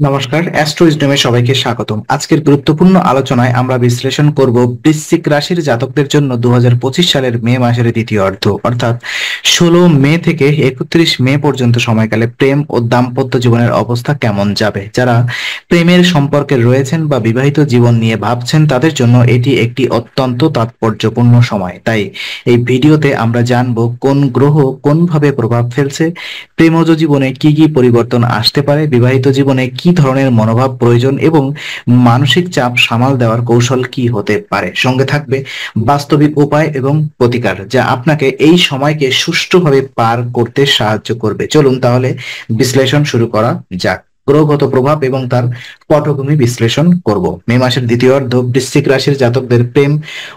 নমস্কার, অ্যাস্ট্রো উইজডমে সবাইকে স্বাগতম। আজকের গুরুত্বপূর্ণ আলোচনায় আমরা বিশ্লেষণ করব বৃশ্চিক রাশির জাতকদের জন্য 2025 সালের মে মাসের দ্বিতীয় অর্ধ, অর্থাৎ 16 মে থেকে 31 মে পর্যন্ত সময়কালে প্রেম ও দাম্পত্য জীবনের অবস্থা কেমন যাবে। যারা প্রেমের সম্পর্কে রয়েছেন বা বিবাহিত জীবন নিয়ে ভাবছেন তাদের জন্য এটি একটি অত্যন্ত তাৎপর্যপূর্ণ সময়। তাই এই ভিডিওতে আমরা জানব কোন গ্রহ কোনভাবে প্রভাব ফেলছে, প্রেমজ জীবনে কি কি পরিবর্তন আসতে পারে, বিবাহিত জীবনে কি ধরনের মনোভাব প্রয়োজন এবং মানসিক চাপ সামাল দেওয়ার কৌশল কি হতে পারে। সঙ্গে থাকবে বাস্তবিক উপায় এবং প্রতিকার যা আপনাকে এই সময়কে সুষ্ঠুভাবে পার করতে সাহায্য করবে। চলুন তাহলে বিশ্লেষণ শুরু করা যাক। গ্রহগত প্রভাব এবং তার পটভূমি বিশ্লেষণ করব। মে মাসের দ্বিতীয় অর্ধ বৃশ্চিক রাশির জাতকদের প্রেম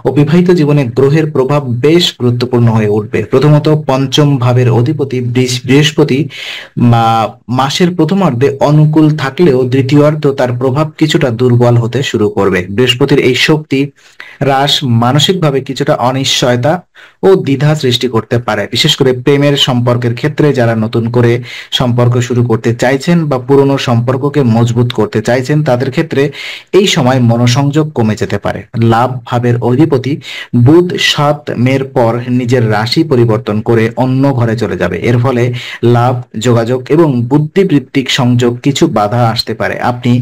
ও বিবাহিত জীবনে গ্রহের প্রভাব বেশ গুরুত্বপূর্ণ হয়ে উঠবে। প্রথমত, পঞ্চম ভাবের অধিপতি বৃহস্পতি মাসের প্রথমার্ধে অনুকূল থাকলেও দ্বিতীয়ার্ধ তার প্রভাব কিছুটা দুর্বল হতে শুরু করবে। বৃহস্পতির এই শক্তি হ্রাস মানসিকভাবে কিছুটা অনিশ্চয়তা ও দ্বিধা সৃষ্টি করতে পারে, বিশেষ করে প্রেমের সম্পর্কের ক্ষেত্রে। যারা নতুন করে সম্পর্ক শুরু করতে চাইছেন বা পুরনো সম্পর্ককে মজবুত করতে চাইছেন তাদের ক্ষেত্রে এই সময় মনোসংযোগ কমে যেতে পারে। লাভ ভাবের অধিপতি বুধ 7 মের পর নিজের রাশি পরিবর্তন করে অন্য ঘরে চলে যাবে। এর ফলে লাভ, যোগাযোগ এবং বুদ্ধিবৃত্তিক সংযোগ কিছু বাধা আসতে পারে। আপনি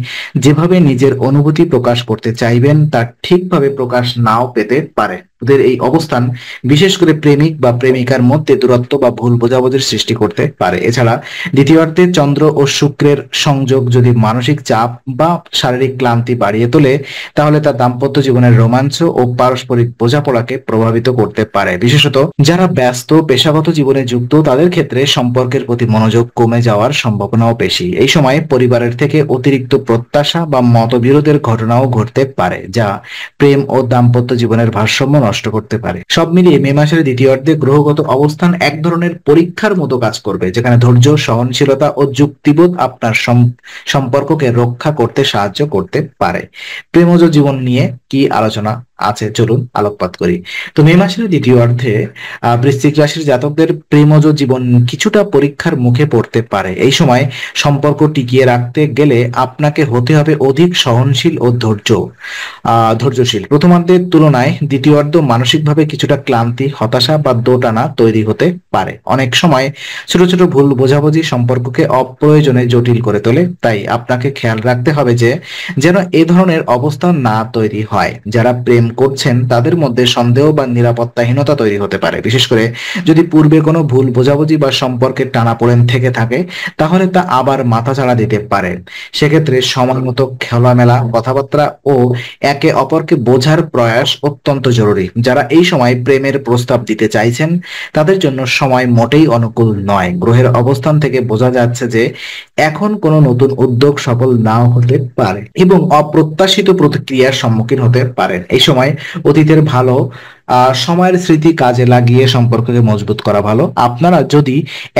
যেভাবে নিজের অনুভূতি প্রকাশ করতে চাইবেন তা ঠিকভাবে প্রকাশ নাও পেতে পারে। ওদের এই অবস্থান বিশেষ করে প্রেমিক বা প্রেমিকার মধ্যে দূরত্ব বা ভুল বোঝাবুঝির সৃষ্টি করতে পারে। এছাড়া দ্বিতীয়ার্ধে চন্দ্র ও শুক্রের সংযোগ যদি মানসিক চাপ বা শারীরিক ক্লান্তি বাড়িয়ে তোলে তাহলে তা দাম্পত্য জীবনের রোমাঞ্চ ও পারস্পরিক বোঝাপড়াকে প্রভাবিত করতে পারে। বিশেষত যারা ব্যস্ত পেশাগত জীবনে যুক্ত তাদের ক্ষেত্রে সম্পর্কের প্রতি মনোযোগ কমে যাওয়ার সম্ভাবনাও বেশি। এই সময় পরিবারের থেকে অতিরিক্ত প্রত্যাশা বা মতবিরোধের ঘটনাও ঘটতে পারে, যা প্রেম ও দাম্পত্য জীবনের ভারসাম্য নষ্ট করতে পারে। সব মিলিয়ে মে মাসের দ্বিতীয়ার্ধে গ্রহগত অবস্থান এক ধরনের পরীক্ষার মতো কাজ করবে, যেখানে ধৈর্য, সহনশীলতা ও যুক্তিবোধ আপনার সম্পর্ককে রক্ষা করতে সাহায্য করতে পারে। প্রেমজ জীবন নিয়ে কি আলোচনা আছে চলুন আলোকপাত করি। তো মে মাসের দ্বিতীয় অর্ধে বৃশ্চিক রাশির জাতকদের প্রেমজ জীবন কিছুটা পরীক্ষার মুখে পড়তে পারে। এই সময় সম্পর্ক টিকিয়ে রাখতে গেলে আপনাকে হতে হবে অধিক সহনশীল ও ধৈর্যশীল। প্রথমার্ধের তুলনায় দ্বিতীয়ার্ধ মানসিকভাবে কিছুটা ক্লান্তি, হতাশা বা দোটানা তৈরি হতে পারে। অনেক সময় ছোট ছোট ভুল বোঝাবুঝি সম্পর্ককে অপ্রয়োজনে জটিল করে তোলে। তাই আপনাকে খেয়াল রাখতে হবে যে যেন এ ধরনের অবস্থা না তৈরি হয়। যারা প্রেম করছেন তাদের মধ্যে সন্দেহ বা নিরাপত্তাহীনতা তৈরি হতে পারে, বিশেষ করে যদি পূর্বে কোনো ভুল বোঝাবুঝি বা সম্পর্কের টানাপোড়েন থেকে থাকে তাহলে তা আবার মাথাচাড়া দিতে পারে। সেক্ষেত্রে সময় মতো খোলামেলা কথাবার্তা ও একে অপরকে বোঝার প্রয়াস অত্যন্ত জরুরি। যারা এই সময় প্রেমের প্রস্তাব দিতে চাইছেন তাদের জন্য সময় মোটেই অনুকূল নয়। গ্রহের অবস্থান থেকে বোঝা যাচ্ছে যে এখন কোনো নতুন উদ্যোগ সফল নাও হতে পারে এবং অপ্রত্যাশিত প্রতিক্রিয়ার সম্মুখীন হতে পারেন। এই সময় অতীতের ভালো সময়ের স্মৃতি কাজে লাগিয়ে সম্পর্ককে মজবুত করা ভালো। আপনারা যদি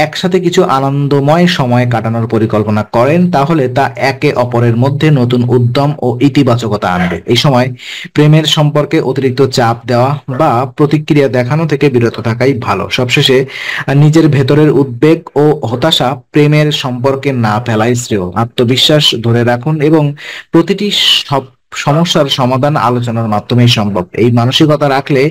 একসাথে কিছু আনন্দময় সময় কাটানোর পরিকল্পনা করেন তাহলে তা একে অপরের মধ্যে নতুন উদ্যম ও ইতিবাচকতা আনবে। এই সময় প্রেমের সম্পর্কে অতিরিক্ত চাপ দেওয়া বা প্রতিক্রিয়া দেখানো থেকে বিরত থাকাই ভালো। সবশেষে নিজের ভেতরের উদ্বেগ ও হতাশা প্রেমের সম্পর্কে না ফেলাই শ্রেয়। আত্মবিশ্বাস ধরে রাখুন এবং প্রতিটি সমস্যার সমাধান আলোচনার মাধ্যমেই সম্ভব। এই মানসিকতা রাখলে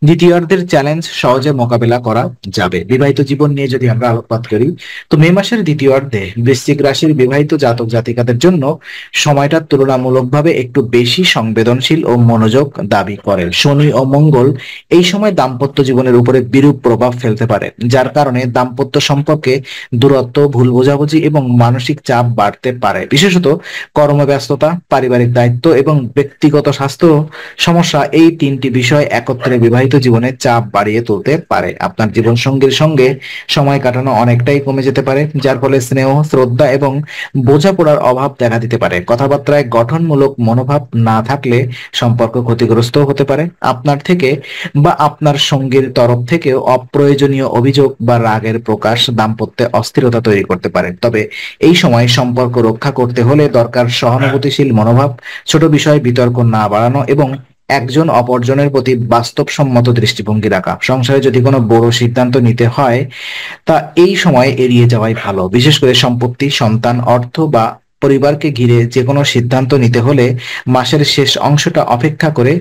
দ্বিতীয়ার্ধের চ্যালেঞ্জ সহজে মোকাবেলা করা যাবে। বিবাহিত জীবন নিয়ে যদি আমরা আলোকপাত করি তো মে মাসের দ্বিতীয়ার্ধে বৃশ্চিক রাশির বিবাহিত জাতক জাতিকাদের জন্য সময়টা তুলনামূলকভাবে একটু বেশি সংবেদনশীল ও মনোযোগ দাবি করে। শনি ও মঙ্গল এই সময় দাম্পত্য জীবনের উপরে বিরূপ প্রভাব ফেলতে পারে, যার কারণে দাম্পত্য সম্পর্কে দূরত্ব, ভুল বোঝাবুঝি এবং মানসিক চাপ বাড়তে পারে। বিশেষত কর্মব্যস্ততা, পারিবারিক দায়িত্ব এবং ব্যক্তিগত স্বাস্থ্য সমস্যা এই তিনটি বিষয় একত্রে বিবাহিত জীবনে চাপ বাড়িয়ে তুলতে পারে। আপনার জীবন সঙ্গীর সঙ্গে সময় কাটানো অনেকটাই কমে যেতে পারে, যার ফলে স্নেহ, শ্রদ্ধা এবং বোঝাপড়ার অভাব দেখা দিতে পারে। কথাবার্তায় গঠনমূলক মনোভাব না থাকলে সম্পর্ক ক্ষতিগ্রস্ত হতে পারে। আপনার থেকে বা আপনার সঙ্গীর তরফ থেকেও অপ্রয়োজনীয় অভিযোগ বা রাগের প্রকাশ দাম্পত্যে অস্থিরতা তৈরি করতে পারে। তবে এই সময় সম্পর্ক রক্ষা করতে হলে দরকার সহানুভূতিশীল মনোভাব, ছোট বিষয়ে বিতর্ক না বাড়ানো এবং একজন অপরজনের প্রতি বাস্তবসম্মত দৃষ্টিভঙ্গি রাখা। সংসারে যদি কোনো বড় সিদ্ধান্ত নিতে হয় তা এই সময় এড়িয়ে যাওয়াই ভালো, বিশেষ করে সম্পত্তি, সন্তান, অর্থ বা পরিবারকে ঘিরে যে কোনো সিদ্ধান্ত নিতে হলে মাসের শেষ অংশটা অপেক্ষা করে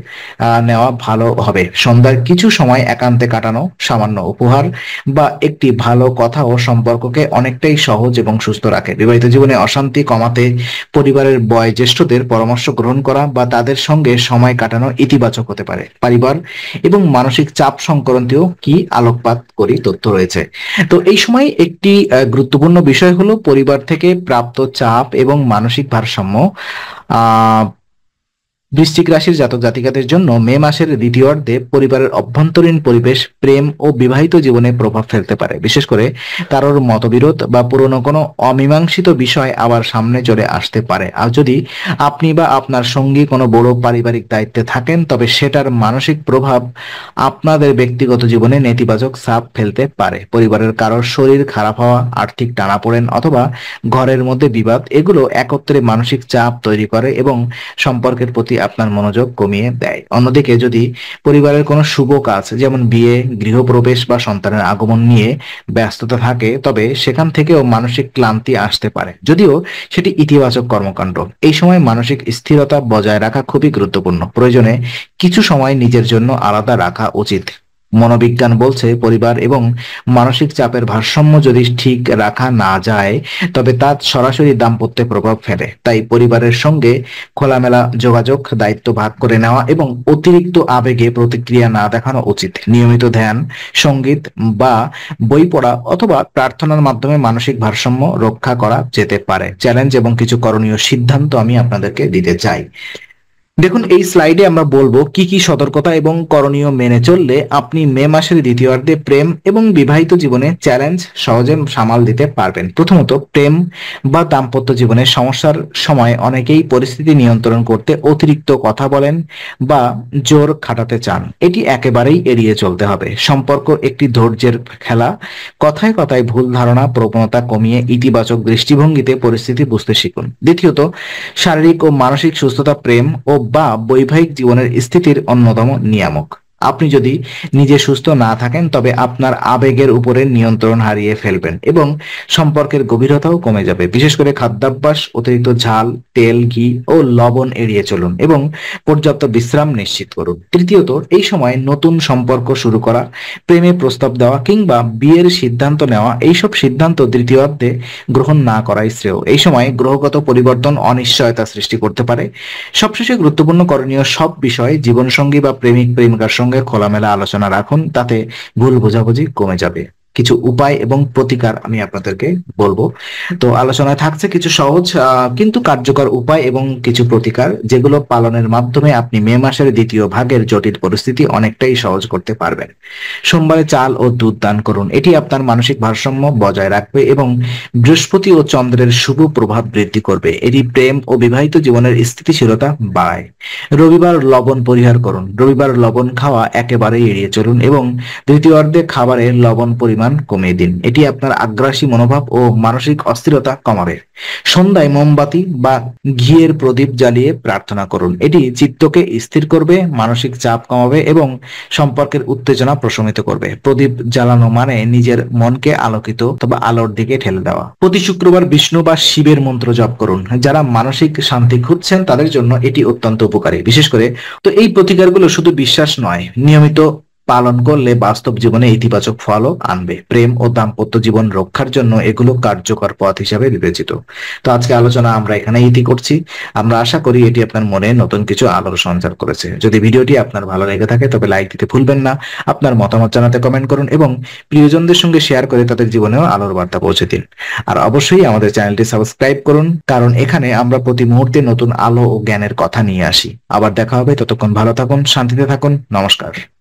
নেওয়া ভালো হবে। সন্ধ্যার কিছু সময় একান্তে কাটানো, সামান্য উপহার বা একটি ভালো কথা ও সম্পর্ককে অনেকটাই সহজ এবং সুস্থ রাখে। বিবাহিত জীবনে অশান্তি কমাতে পরিবারের বয়োজ্যেষ্ঠদের পরামর্শ গ্রহণ করা বা তাদের সঙ্গে সময় কাটানো ইতিবাচক হতে পারে। পরিবার এবং মানসিক চাপ সংক্রান্তীয় কি আলোকপাত করি তথ্য রয়েছে। তো এই সময় একটি গুরুত্বপূর্ণ বিষয় হলো পরিবার থেকে প্রাপ্ত চাপ এবং মানসিক ভারসাম্য। আহ বৃশ্চিক রাশির জাতক জাতিকাদের জন্য মে মাসের দ্বিতীয়ার্ধে পরিবারের অভ্যন্তরীণ পরিবেশ প্রেম ও বিবাহিত জীবনে প্রভাব ফেলতে পারে। বিশেষ করে কারোর মতবিরোধ বা পুরনো কোনো অমীমাংসিত বিষয় আবার সামনে চলে আসতে পারে। আর যদি আপনি বা আপনার সঙ্গী কোনো বড় পারিবারিক দায়িত্বে থাকেন, তবে সেটার মানসিক প্রভাব আপনাদের ব্যক্তিগত জীবনে নেতিবাচক ছাপ ফেলতে পারে। পরিবারের কারোর শরীর খারাপ হওয়া, আর্থিক টানাপোড়েন অথবা ঘরের মধ্যে বিবাদ, এগুলো একত্রে মানসিক চাপ তৈরি করে এবং সম্পর্কের প্রতি আপনার মনোযোগ কমিয়ে দেয়। অন্যদিকে যদি পরিবারের কোনো শুভ কাজ যেমন বিয়ে, গৃহপ্রবেশ বা সন্তানের আগমন নিয়ে ব্যস্ততা থাকে, তবে সেখান থেকেও মানসিক ক্লান্তি আসতে পারে, যদিও সেটি ইতিবাচক কর্মকাণ্ড। এই সময় মানসিক স্থিরতা বজায় রাখা খুবই গুরুত্বপূর্ণ। প্রয়োজনে কিছু সময় নিজের জন্য আলাদা রাখা উচিত। মনোবিজ্ঞান বলছে পরিবার এবং মানসিক চাপের ভারসাম্য যদি ঠিক রাখা না যায়, তবে তা সরাসরি দাম্পত্যে প্রভাব ফেলে। তাই পরিবারের সঙ্গে খোলামেলা যোগাযোগ, দায়িত্ব ভাগ করে নেওয়া এবং অতিরিক্ত আবেগে প্রতিক্রিয়া না দেখানো উচিত। নিয়মিত ধ্যান, সঙ্গীত বা বই পড়া অথবা প্রার্থনার মাধ্যমে মানসিক ভারসাম্য রক্ষা করা যেতে পারে। চ্যালেঞ্জ এবং কিছু করণীয় সিদ্ধান্ত আমি আপনাদেরকে দিতে চাই। দেখুন, এই স্লাইডে আমরা বলবো কি কি সতর্কতা এবং করণীয় মেনে চললে আপনি মে মাসের দ্বিতীয়ার্ধে প্রেম এবং বিবাহিত জীবনে চ্যালেঞ্জ সহজে সামাল দিতে পারবেন। প্রথমত, প্রেম বা দাম্পত্য জীবনের সমস্যার সময় অনেকেই পরিস্থিতি নিয়ন্ত্রণ করতে অতিরিক্ত কথা বলেন বা জোর খাটাতে চান। এটি একেবারেই এড়িয়ে চলতে হবে। সম্পর্ক একটি ধৈর্যের খেলা। কথায় কথায় ভুল ধারণা প্রবণতা কমিয়ে ইতিবাচক দৃষ্টিভঙ্গিতে পরিস্থিতি বুঝতে শিখুন। দ্বিতীয়ত, শারীরিক ও মানসিক সুস্থতা প্রেম ও বা বৈবাহিক জীবনের স্থিতির অন্যতম নিয়ামক। আপনি যদি নিজে সুস্থ না থাকেন, তবে আপনার আবেগের উপরে নিয়ন্ত্রণ হারিয়ে ফেলবেন এবং সম্পর্কের গভীরতাও কমে যাবে। বিশেষ করে খাদ্যাভ্যাস, অতিরিক্ত ঝাল, তেল, ঘি ও লবণ এড়িয়ে চলুন এবং পর্যাপ্ত বিশ্রাম নিশ্চিত করুন। তৃতীয়ত, এই সময় নতুন সম্পর্ক শুরু করা, প্রেমে প্রস্তাব দেওয়া কিংবা বিয়ের সিদ্ধান্ত নেওয়া, এইসব সিদ্ধান্ত দ্বিতীয়ার্ধে গ্রহণ না করাই শ্রেয়। এই সময় গ্রহগত পরিবর্তন অনিশ্চয়তা সৃষ্টি করতে পারে। সবশেষে গুরুত্বপূর্ণ করণীয় সব বিষয়ে জীবনসঙ্গী বা প্রেমিক প্রেমিকার সঙ্গে খোলামেলা আলোচনা রাখুন, তাতে ভুল বোঝাবুঝি কমে যাবে। কিছু উপায় এবং প্রতিকার আমি আপনাদেরকে বলবো। তো আলোচনায় থাকছে কিছু সহজ কিন্তু কার্যকর উপায় এবং কিছু প্রতিকার, যেগুলো পালনের মাধ্যমে আপনি মে মাসের দ্বিতীয় ভাগের জটিল পরিস্থিতি অনেকটাই সহজ করতে পারবেন। সোমবারে চাল ও দুধ দান করুন। এটি আপনার মানসিক ভারসাম্য বজায় রাখবে এবং বৃহস্পতি ও চন্দ্রের শুভ প্রভাব বৃদ্ধি করবে। এটি প্রেম ও বিবাহিত জীবনের স্থিতিশীলতা বাড়ায়। রবিবার লবণ পরিহার করুন। রবিবার লবণ খাওয়া একেবারেই এড়িয়ে চলুন এবং দ্বিতীয়ার্ধে খাবারে লবণ পরিমাণ কমিয়ে দিন। এটি আপনার আগ্রাসী মনোভাব ও মানসিক অস্থিরতা কমাবে। সন্ধ্যায় মোমবাতি বা ঘিয়ের প্রদীপ জ্বালিয়ে প্রার্থনা করুন। এটি চিত্তকে স্থির করবে, মানসিক চাপ কমাবে এবং সম্পর্কের উত্তেজনা প্রশমিত করবে। প্রদীপ জ্বালানো মানে নিজের মনকে আলোকিত অথবা আলোর দিকে ঠেলে দেওয়া। প্রতি শুক্রবার বিষ্ণু বা শিবের মন্ত্র জপ করুন। যারা মানসিক শান্তি খুঁজছেন তাদের জন্য এটি অত্যন্ত উপকারী। বিশেষ করে তো এই প্রতিকারগুলো শুধু বিশ্বাস নয়, নিয়মিত পালন করলে বাস্তব জীবনে ইতিবাচক ফলও আনবে। প্রেম ও দাম্পত্য জীবন রক্ষার জন্য এগুলো কার্যকর পথ হিসাবে বিবেচিত। তো আজকে আলোচনা আমরা এখানে ইতি করছি। আমরা আশা করি এটি আপনার মনে নতুন কিছু আলোর সঞ্চার করেছে। যদি ভিডিওটি আপনার ভালো লেগে থাকে, তবে লাইক দিতে ভুলবেন না। আপনার মতামত জানাতে কমেন্ট করুন এবং প্রিয়জনদের সঙ্গে শেয়ার করে তাদের জীবনেও আলোর বার্তা পৌঁছে দিন। আর অবশ্যই আমাদের চ্যানেলটি সাবস্ক্রাইব করুন, কারণ এখানে আমরা প্রতি মুহূর্তে নতুন আলো ও জ্ঞানের কথা নিয়ে আসি। আবার দেখা হবে, ততক্ষণ ভালো থাকুন, শান্তিতে থাকুন। নমস্কার।